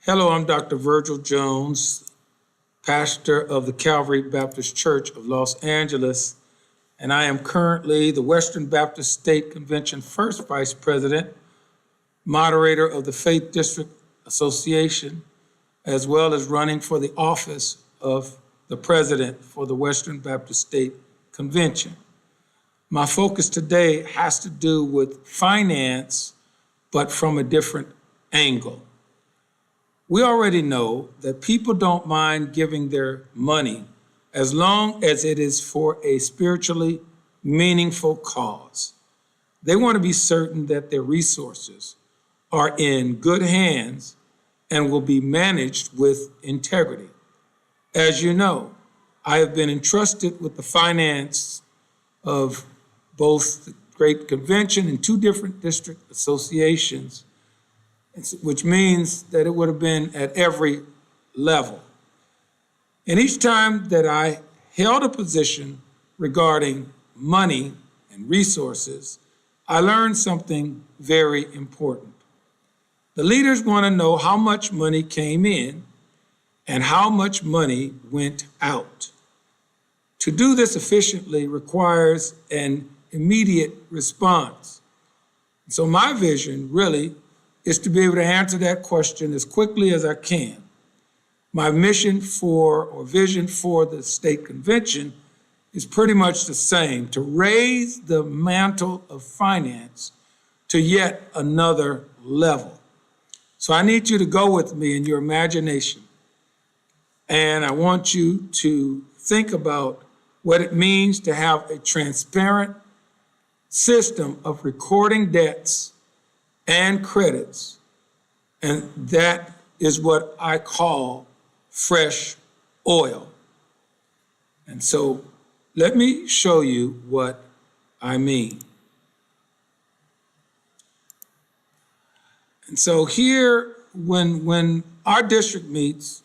Hello, I'm Dr. Virgil Jones, pastor of the Calvary Baptist Church of Los Angeles, and I am currently the Western Baptist State Convention First Vice President, moderator of the Faith District Association, as well as running for the office of the President for the Western Baptist State Convention. My focus today has to do with finance, but from a different angle. We already know that people don't mind giving their money as long as it is for a spiritually meaningful cause. They want to be certain that their resources are in good hands and will be managed with integrity. As you know, I have been entrusted with the finance of both the Great Convention and two different district associations, which means that it would have been at every level. And each time that I held a position regarding money and resources, I learned something very important. The leaders want to know how much money came in and how much money went out. To do this efficiently requires an immediate response. So my vision really is to be able to answer that question as quickly as I can. My vision for the state convention is pretty much the same: to raise the mantle of finance to yet another level. So I need you to go with me in your imagination, and I want you to think about what it means to have a transparent system of recording debts and credits, and that is what I call fresh oil. And so let me show you what I mean. And so here, when our district meets,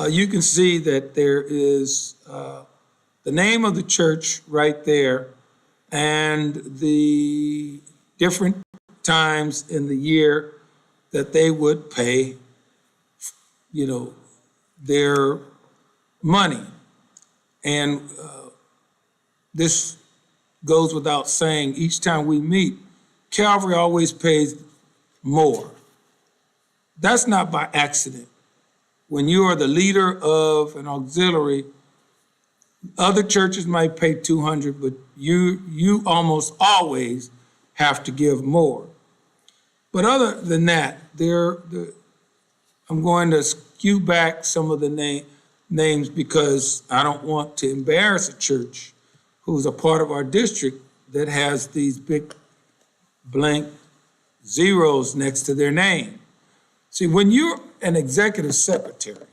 you can see that there is the name of the church right there and the different times in the year that they would pay, their money. And this goes without saying, each time we meet, Calvary always pays more. That's not by accident. When you are the leader of an auxiliary, other churches might pay $200, but you almost always have to give more. But other than that, I'm going to skew back some of the names because I don't want to embarrass a church who's a part of our district that has these big blank zeros next to their name. See, when you're an executive secretary,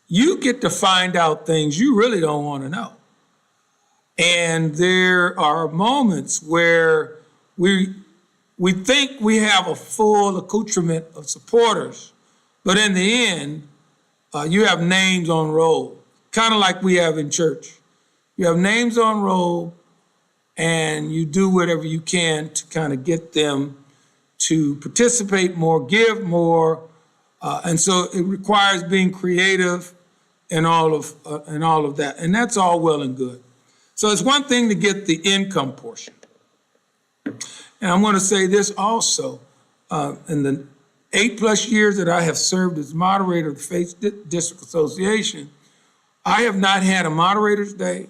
you get to find out things you really don't want to know. And there are moments where we think we have a full accoutrement of supporters, but in the end, you have names on roll, kind of like we have in church. You have names on roll, and you do whatever you can to kind of get them to participate more, give more, and so it requires being creative and all of that, and that's all well and good. So it's one thing to get the income portion. And I'm going to say this also, in the 8+ years that I have served as moderator of the Faith District Association, I have not had a moderator's day.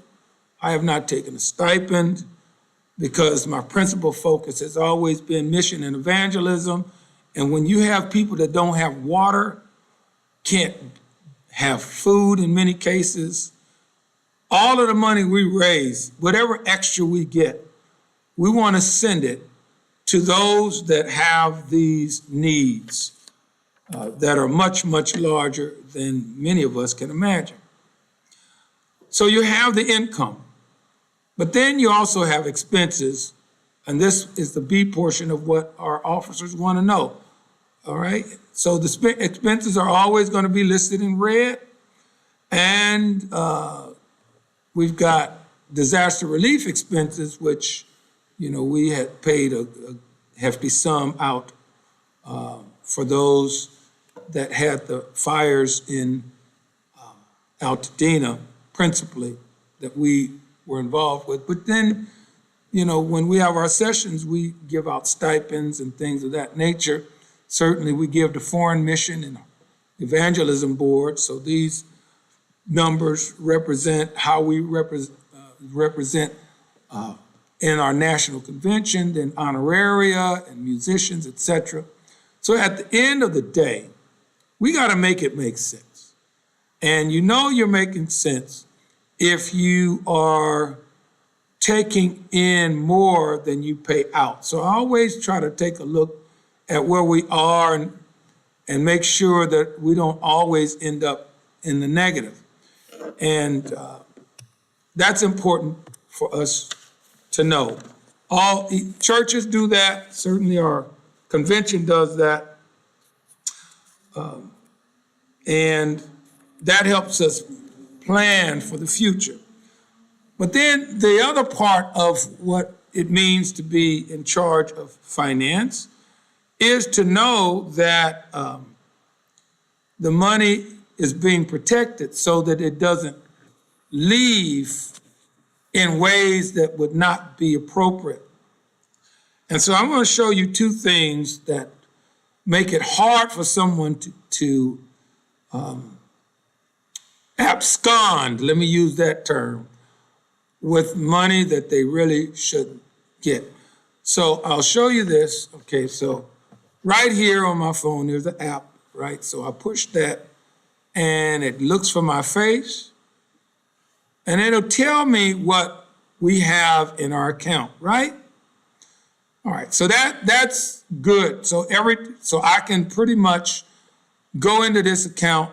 I have not taken a stipend because my principal focus has always been mission and evangelism. And when you have people that don't have water, can't have food in many cases, all of the money we raise, whatever extra we get, we want to send it to those that have these needs that are much, much larger than many of us can imagine. So you have the income, but then you also have expenses, and this is the B portion of what our officers want to know, all right? So the expenses are always going to be listed in red, and we've got disaster relief expenses, which we had paid a hefty sum out for those that had the fires in Altadena, principally, that we were involved with. But then, you know, when we have our sessions, we give out stipends and things of that nature. Certainly, we give the Foreign Mission and Evangelism Board. So these numbers represent how we represent in our national convention, then honoraria and musicians, etc. So at the end of the day, we got to make it make sense. And you know you're making sense if you are taking in more than you pay out. So I always try to take a look at where we are and make sure that we don't always end up in the negative. And that's important for us to know. All churches do that. Certainly our convention does that. And that helps us plan for the future. But then the other part of what it means to be in charge of finance is to know that the money is being protected so that it doesn't leave in ways that would not be appropriate. And so I'm going to show you two things that make it hard for someone to abscond, let me use that term, with money that they really shouldn't get. So I'll show you this. Okay, so right here on my phone, there's an app, right? So I push that and it looks for my face and it'll tell me what we have in our account, right? All right, so that's good. So I can pretty much go into this account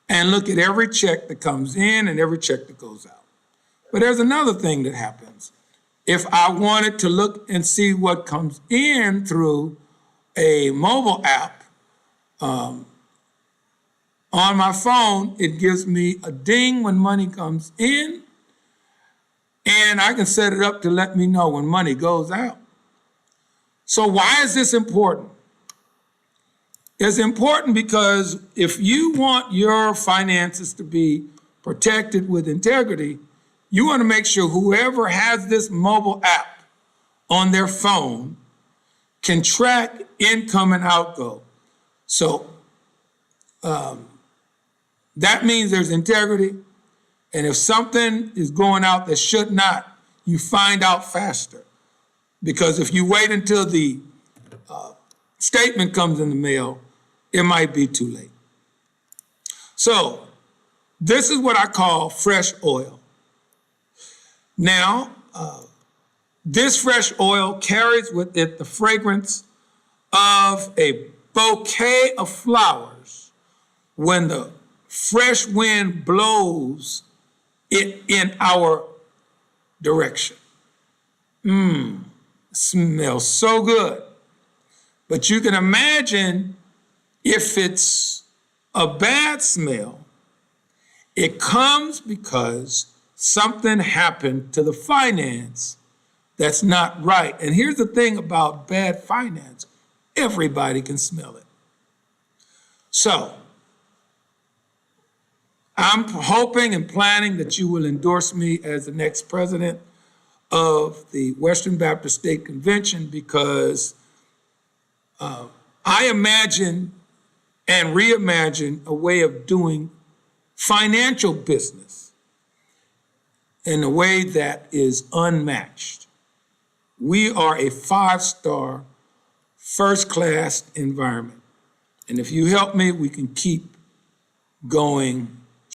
and look at every check that comes in and every check that goes out. But there's another thing that happens. If I wanted to look and see what comes in through a mobile app, on my phone, it gives me a ding when money comes in, and I can set it up to let me know when money goes out. So why is this important? It's important because if you want your finances to be protected with integrity, you want to make sure whoever has this mobile app on their phone can track income and outgo. So that means there's integrity. And if something is going out that should not, you find out faster. Because if you wait until the statement comes in the mail, it might be too late. So this is what I call fresh oil. Now, this fresh oil carries with it the fragrance of a bouquet of flowers when the fresh wind blows it in our direction. Smells so good. But you can imagine if it's a bad smell, it comes because something happened to the finance that's not right. And here's the thing about bad finance. Everybody can smell it. So I'm hoping and planning that you will endorse me as the next president of the Western Baptist State Convention, because I imagine and reimagine a way of doing financial business in a way that is unmatched. We are a 5-star, first-class environment. And if you help me, we can keep going